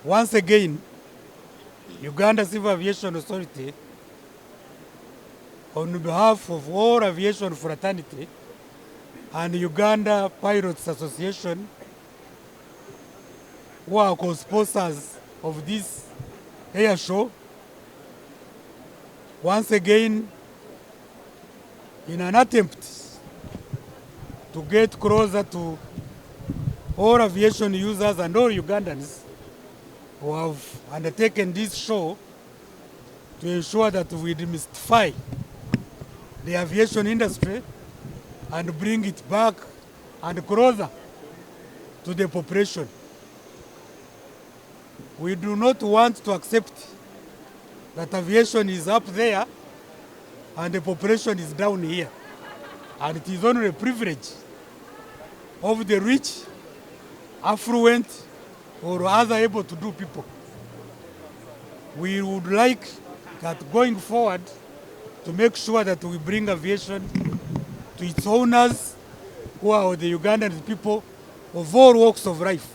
Once again, Uganda Civil Aviation Authority, on behalf of all aviation fraternity and Uganda Pilots Association, who are co-sponsors of this air show, once again, in an attempt to get closer to all aviation users and all Ugandans who have undertaken this show to ensure that we demystify the aviation industry and bring it back and closer to the population. We do not want to accept that aviation is up there and the population is down here. And it is only a privilege of the rich, affluent, or other able to do people. We would like that going forward to make sure that we bring aviation to its owners, who are the Ugandan people of all walks of life.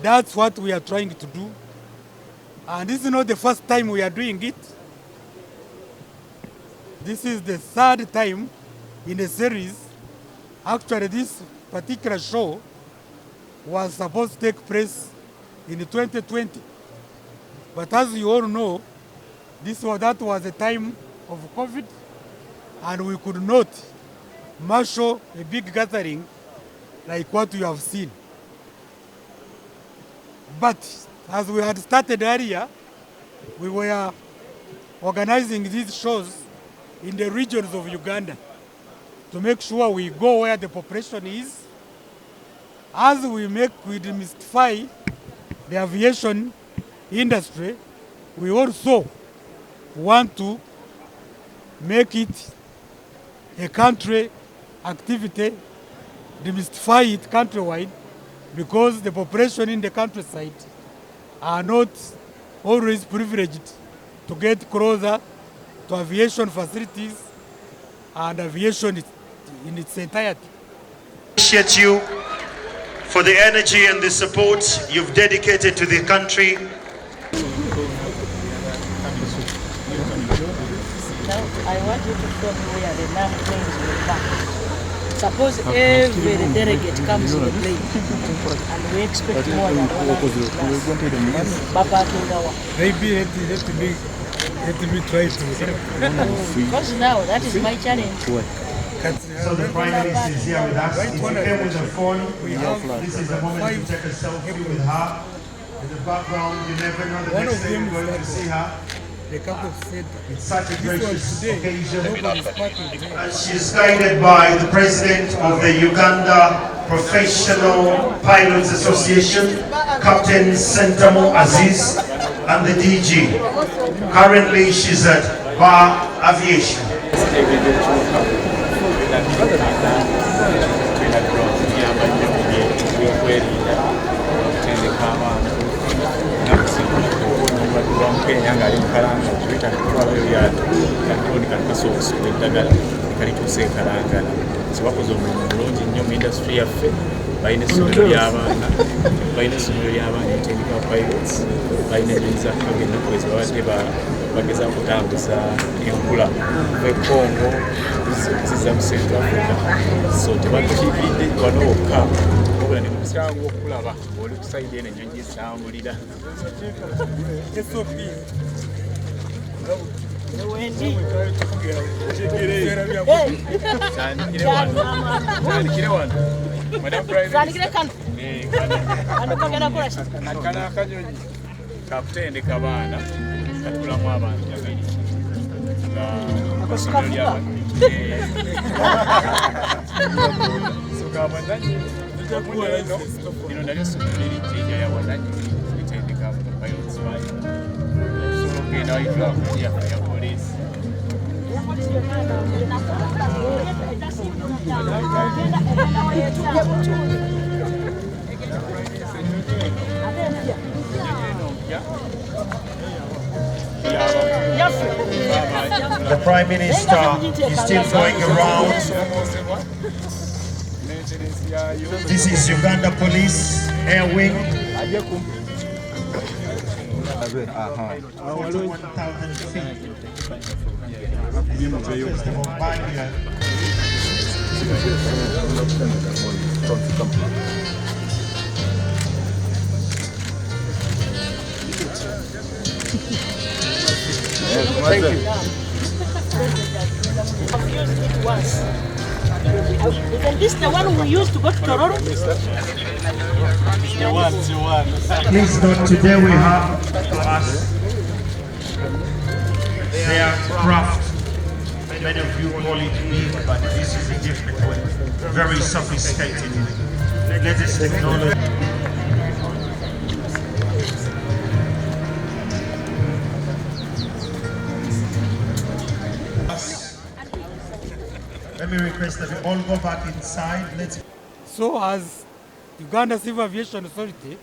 That's what we are trying to do. And this is not the first time we are doing it. This is the third time in a series. Actually, this particular show was supposed to take place in 2020. But as you all know, that was a time of COVID, and we could not marshal a big gathering like what you have seen. But as we had started earlier, we were organizing these shows in the regions of Uganda to make sure we go where the population is. As we demystify the aviation industry, we also want to make it a country activity, demystify it countrywide, because the population in the countryside are not always privileged to get closer to aviation facilities and aviation in its entirety. Appreciate you for the energy and the support you've dedicated to the country. Now, I want you to show me where the NAM planes will park. Suppose every delegate comes to the plane and we expect more than 100 plus. Maybe let me try to. Because now that is my challenge. So the Prime Minister is here with us. If you came with a phone, this is the moment to take a selfie with her. In the background, you never know the next day you're going to see her. It's such a gracious occasion. And she's guided by the President of the Uganda Professional Pilots Association, Captain Sentamo Aziz, and the DG. Currently, she's at Bar Aviation. Baina essomero ly'abaana, baina essomero ly'abaana technical pilots, baina ebiza ennaku ezo babadde bagezaako kutambuza enkula kuva Congo zizza mu Central Africa. So tebatukiikiridde wano wokka, wabula ne mukisango okulaba oli ku sayidi eno ennyonyi zitambulira. Tandikire wano. Akana akanyonyi kakutendeka abaana katulamu abantu babiri sokabazanyi ino nalyo essomero lirijja yawazanyi litendeka pilots bayo osobola okugenda wayitulako ya poliisi. The Prime Minister is still going around. This is Uganda Police Air Wing. 21,000 feet. First of all, by here. Thank you. I've used it once. Isn't this the one we used to go to Tororo? Please note, today we have to us their craft. Many of you call it big, but this is a different way. Very sophisticated. Latest technology. Let me request that we all go back inside. So as Uganda Civil Aviation Authority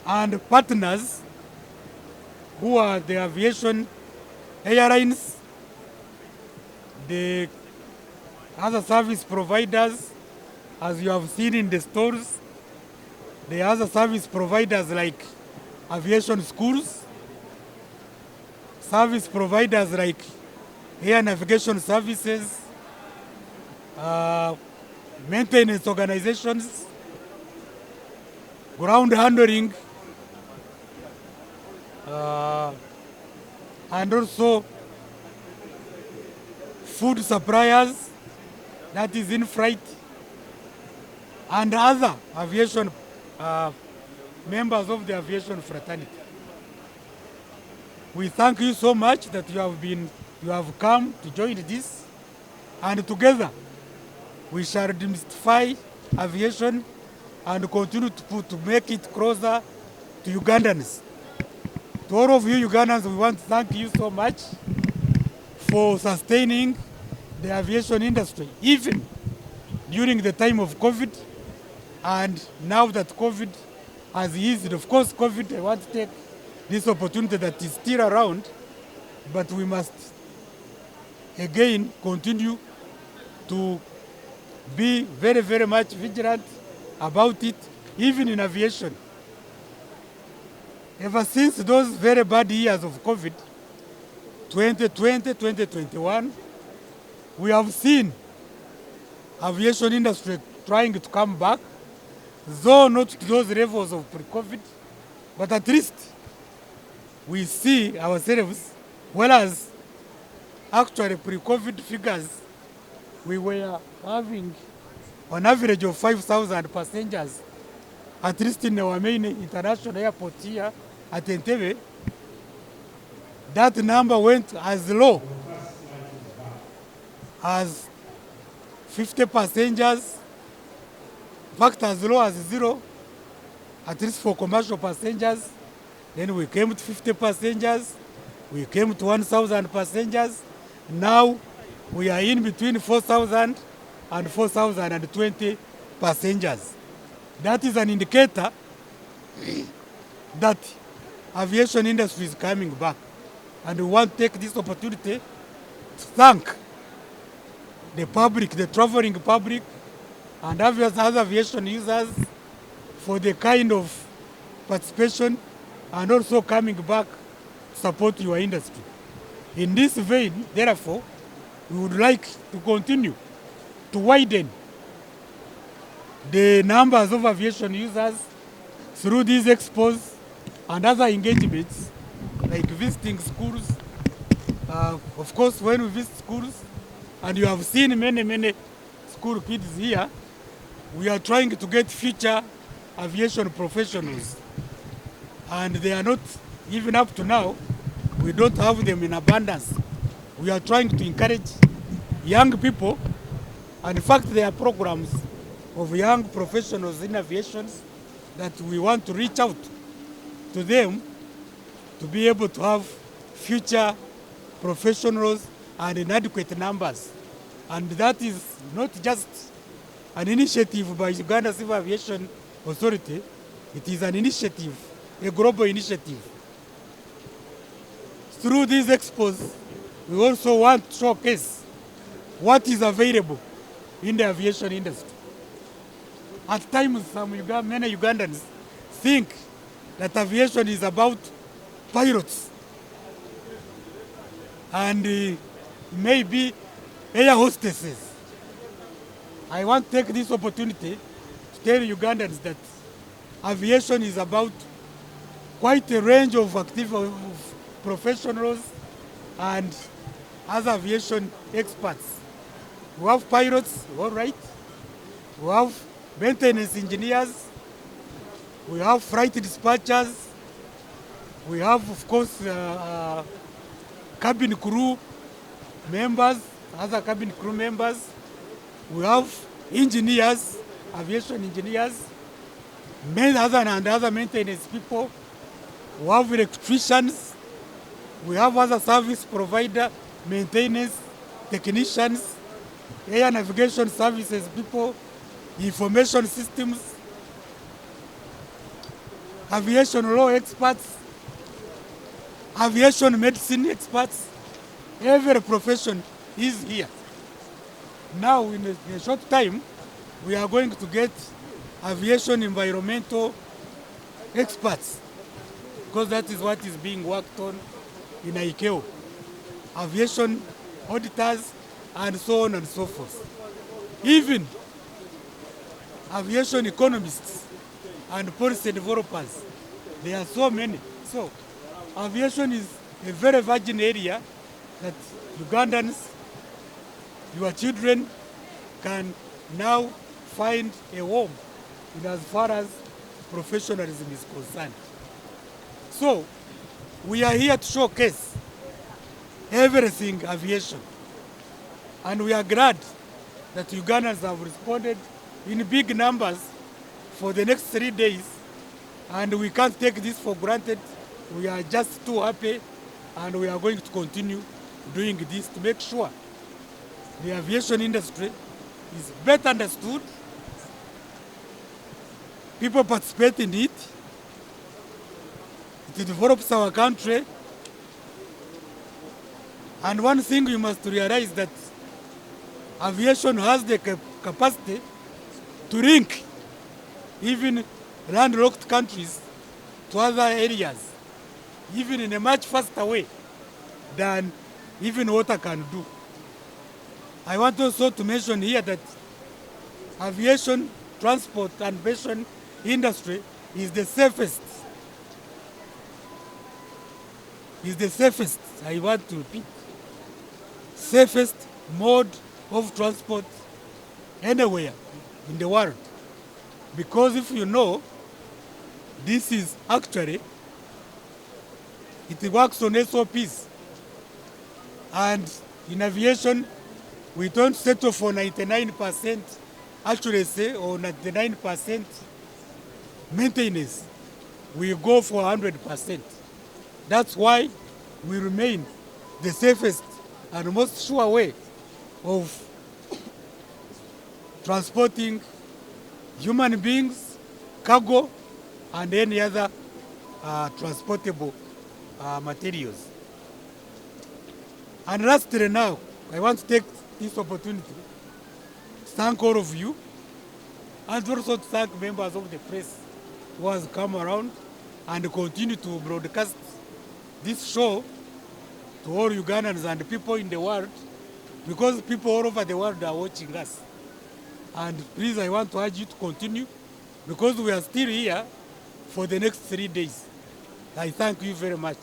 and partners who are the aviation airlines, the other service providers, as you have seen in the stores, the other service providers like aviation schools, service providers like air navigation services, maintenance organizations, ground handling, and also food suppliers, that is in flight, and other aviation members of the aviation fraternity. We thank you so much that you have come to join this, and together we shall demystify aviation and continue to make it closer to Ugandans. To all of you Ugandans, we want to thank you so much for sustaining the aviation industry, even during the time of COVID. And now that COVID has eased, of course, COVID, I want to take this opportunity that is still around, but we must again continue to be very, very much vigilant about it, even in aviation. Ever since those very bad years of COVID, 2020, 2021, we have seen aviation industry trying to come back, though not to those levels of pre-COVID, but at least we see ourselves, whereas actually pre-COVID figures, we were having on average of 5,000 passengers, at least in our main international airport here at Entebbe. That number went as low as 50 passengers, in fact as low as 0, at least for commercial passengers. Then we came to 50 passengers, we came to 1,000 passengers. Now we are in between 4,000 and 4,020 passengers. That is an indicator that aviation industry is coming back. And we want to take this opportunity to thank the public, the traveling public, and other aviation users for the kind of participation and also coming back to support your industry. In this vein, therefore, we would like to continue to widen the numbers of aviation users through these expos and other engagements, like visiting schools. Of course, when we visit schools, and you have seen many school kids here, we are trying to get future aviation professionals. And they are not, even up to now, we don't have them in abundance. We are trying to encourage young people, and in fact there are programs of young professionals in aviation that we want to reach out to them to be able to have future professionals and in adequate numbers. And that is not just an initiative by Uganda Civil Aviation Authority, it is an initiative, a global initiative. Through these expos, we also want to showcase what is available in the aviation industry. At times, many Ugandans think that aviation is about pilots and maybe air hostesses. I want to take this opportunity to tell Ugandans that aviation is about quite a range of active professionals and other aviation experts. We have pilots, all right. We have maintenance engineers. We have flight dispatchers. We have, of course, cabin crew members, other cabin crew members. We have engineers, aviation engineers, other maintenance people. We have electricians. We have other service provider, maintenance, technicians, air navigation services people, information systems, aviation law experts, aviation medicine experts. Every profession is here. Now, in a short time, we are going to get aviation environmental experts, because that is what is being worked on in ICAO. Aviation auditors and so on and so forth. Even aviation economists and policy developers. There are so many. So aviation is a very virgin area that Ugandans, your children, can now find a home in as far as professionalism is concerned. So we are here to showcase everything aviation. And we are glad that Ugandans have responded in big numbers for the next 3 days. And we can't take this for granted. We are just too happy, and we are going to continue doing this to make sure the aviation industry is better understood, people participate in it, it develops our country. And one thing you must realize that aviation has the capacity to link even landlocked countries to other areas, even in a much faster way than even water can do. I want also to mention here that aviation, transport and aviation industry is the safest. I want to repeat, safest mode of transport anywhere in the world. Because if you know, this is actually, it works on SOPs. And in aviation, we don't settle for 99% accuracy or 99% maintenance. We go for 100%. That's why we remain the safest and most sure way of transporting human beings, cargo, and any other transportable materials. And lastly now, I want to take this opportunity to thank all of you, and also to thank members of the press who has come around and continue to broadcast this show to all Ugandans and people in the world, because people all over the world are watching us. And please, I want to urge you to continue, because we are still here for the next 3 days. I thank you very much.